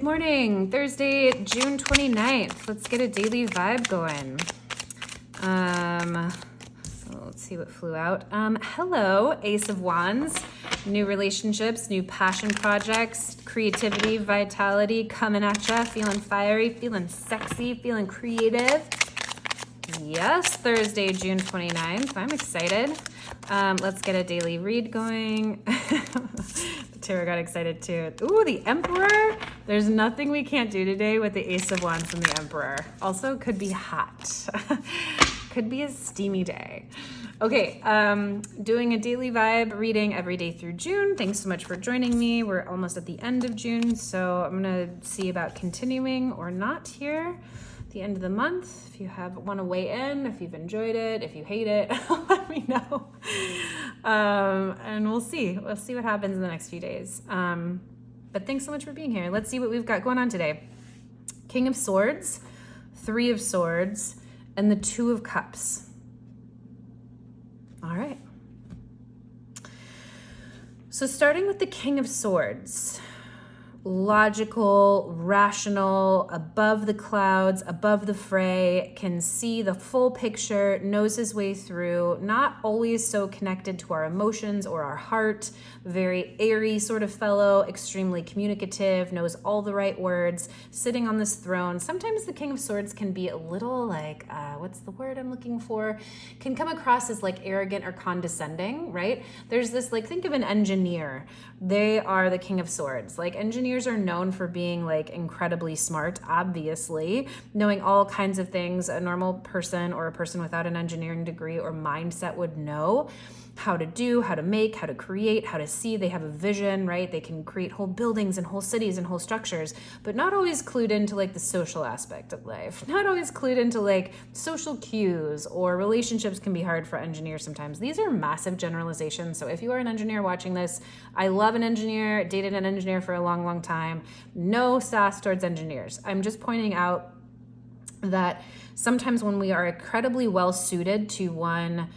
Good morning, Thursday, June 29th. Let's get a daily vibe going. So let's see what flew out. Hello, Ace of Wands. New relationships, new passion projects, creativity, vitality coming at ya. Feeling fiery, feeling sexy, feeling creative. Yes, Thursday, June 29th. I'm excited. Let's get a daily read going. Tarot got excited too. Ooh, the Emperor. There's nothing we can't do today with the Ace of Wands and the Emperor. Also, could be hot. Could be a steamy day. Okay, doing a daily vibe reading every day through June. Thanks so much for joining me. We're almost at the end of June, so I'm gonna see about continuing or not here at the end of the month. If you want to weigh in, if you've enjoyed it, if you hate it, let me know. And we'll see. We'll see what happens in the next few days. But thanks so much for being here. Let's see what we've got going on today. King of Swords, Three of Swords, and the Two of Cups. All right. So starting with the King of Swords, logical, rational, above the clouds, above the fray, can see the full picture, knows his way through, not always so connected to our emotions or our heart, very airy sort of fellow, extremely communicative, knows all the right words, sitting on this throne. Sometimes the King of Swords can be a little like, what's the word I'm looking for? Can come across as like arrogant or condescending, right? There's this, like, think of an engineer. They are the King of Swords. Like, engineers are known for being like incredibly smart, obviously, knowing all kinds of things a normal person or a person without an engineering degree or mindset would know. How to do, how to make, how to create, how to see. They have a vision, right? They can create whole buildings and whole cities and whole structures, but not always clued into like the social aspect of life. Not always clued into like social cues, or relationships can be hard for engineers sometimes. These are massive generalizations. So if you are an engineer watching this, I love an engineer, dated an engineer for a long, long time. No sass towards engineers. I'm just pointing out that sometimes when we are incredibly well suited to one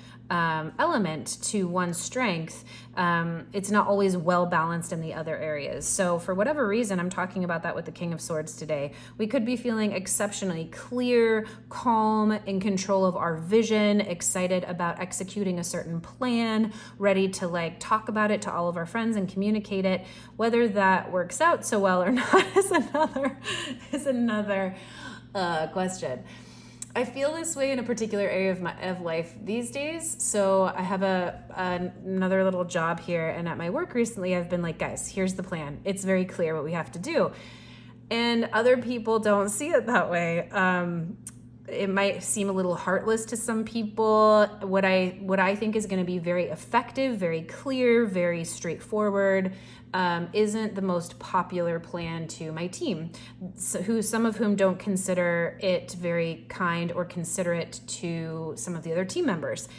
element, to one strength, it's not always well balanced in the other areas. So for whatever reason, I'm talking about that with the King of Swords today. We could be feeling exceptionally clear, calm, in control of our vision, excited about executing a certain plan, ready to like talk about it to all of our friends and communicate it. Whether that works out so well or not is another question. I feel this way in a particular area of life these days. So I have another little job here, and at my work recently, I've been like, guys, here's the plan. It's very clear what we have to do. And other people don't see it that way. It might seem a little heartless to some people. What I think is going to be very effective, very clear, very straightforward, isn't the most popular plan to my team, some of whom don't consider it very kind or considerate to some of the other team members.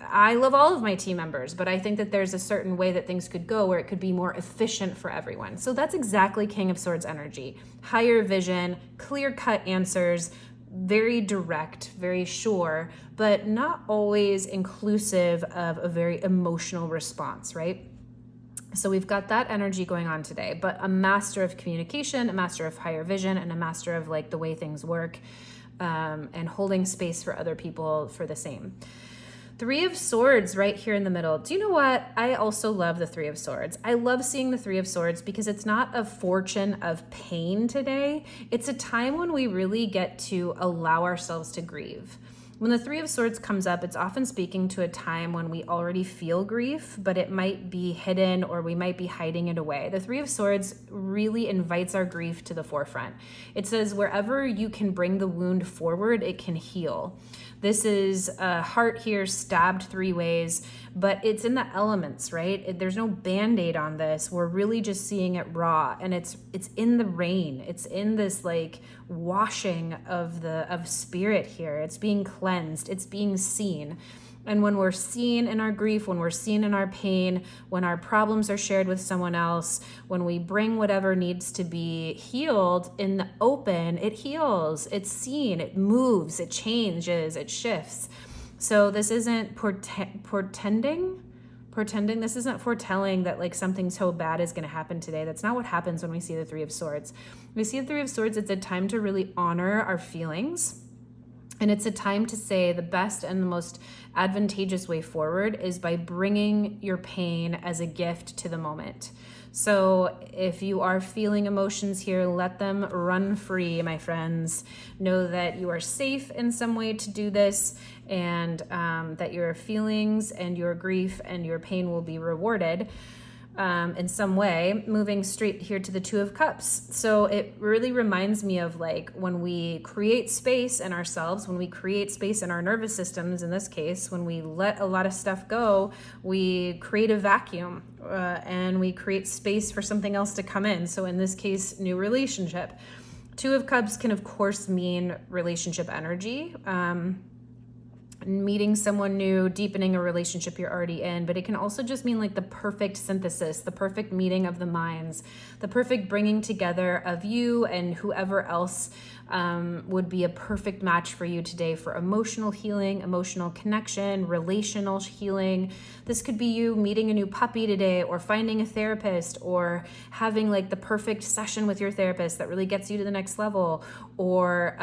I love all of my team members, but I think that there's a certain way that things could go where it could be more efficient for everyone. So that's exactly King of Swords energy. Higher vision, clear-cut answers, very direct, very sure, but not always inclusive of a very emotional response, right? So we've got that energy going on today, but a master of communication, a master of higher vision, and a master of like the way things work, and holding space for other people for the same. Three of Swords right here in the middle. Do you know what? I also love the Three of Swords. I love seeing the Three of Swords because it's not a fortune of pain today. It's a time when we really get to allow ourselves to grieve. When the Three of Swords comes up, it's often speaking to a time when we already feel grief, but it might be hidden or we might be hiding it away. The Three of Swords really invites our grief to the forefront. It says wherever you can bring the wound forward, it can heal. This is a heart here stabbed three ways, but it's in the elements, right? There's no Band-Aid on this. We're really just seeing it raw, and it's in the rain. It's in this like washing of spirit here. It's being cleansed. It's being seen. And when we're seen in our grief, when we're seen in our pain, when our problems are shared with someone else, when we bring whatever needs to be healed in the open, it heals, it's seen, it moves, it changes, it shifts. So this isn't portending pretending. This isn't foretelling that like something so bad is going to happen today. That's not what happens when we see the Three of Swords. When we see the Three of Swords, it's a time to really honor our feelings. And it's a time to say the best and the most advantageous way forward is by bringing your pain as a gift to the moment. So if you are feeling emotions here, let them run free, my friends. Know that you are safe in some way to do this, and that your feelings and your grief and your pain will be rewarded in some way. Moving straight here to the Two of Cups. So it really reminds me of like when we create space in ourselves, when we create space in our nervous systems, in this case, when we let a lot of stuff go, we create a vacuum and we create space for something else to come in. So in this case, new relationship. Two of Cups can of course mean relationship energy. Meeting someone new, deepening a relationship you're already in, but it can also just mean like the perfect synthesis, the perfect meeting of the minds, the perfect bringing together of you and whoever else would be a perfect match for you today for emotional healing, emotional connection, relational healing. This could be you meeting a new puppy today, or finding a therapist, or having like the perfect session with your therapist that really gets you to the next level, or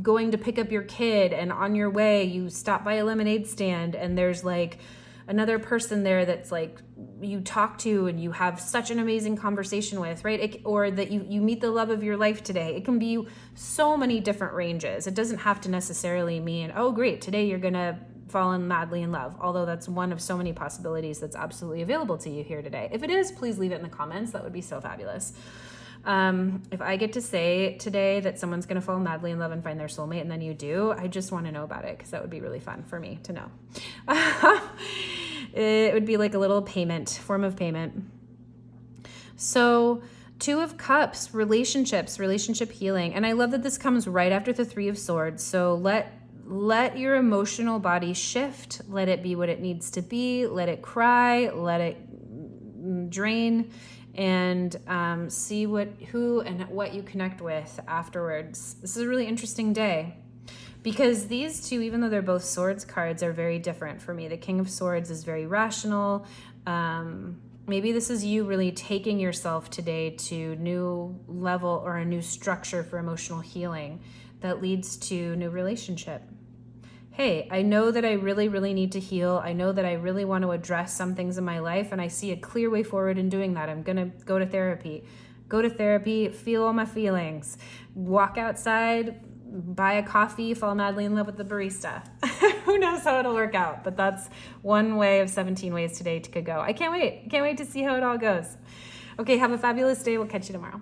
going to pick up your kid and on your way you stop by a lemonade stand and there's like another person there that's like you talk to and you have such an amazing conversation with, right? Or that you meet the love of your life today. It can be so many different ranges. It doesn't have to necessarily mean, oh great, today you're gonna fall madly in love, although that's one of so many possibilities that's absolutely available to you here today. If it is, please leave it in the comments. That would be so fabulous. If I get to say today that someone's going to fall madly in love and find their soulmate, and then you do, I just want to know about it, because that would be really fun for me to know. It would be like a little form of payment. So Two of Cups, relationship healing. And I love that this comes right after the Three of Swords. So let your emotional body shift. Let it be what it needs to be. Let it cry. Let it drain. And see who and what you connect with afterwards. This is a really interesting day, because these two, even though they're both swords cards, are very different for me. The King of Swords is very rational. Maybe this is you really taking yourself today to new level or a new structure for emotional healing that leads to new relationship. Hey, I know that I really, really need to heal. I know that I really want to address some things in my life, and I see a clear way forward in doing that. I'm going to go to therapy. Feel all my feelings. Walk outside, buy a coffee, fall madly in love with the barista. Who knows how it'll work out, but that's one way of 17 ways today to go. I can't wait. Can't wait to see how it all goes. Okay, have a fabulous day. We'll catch you tomorrow.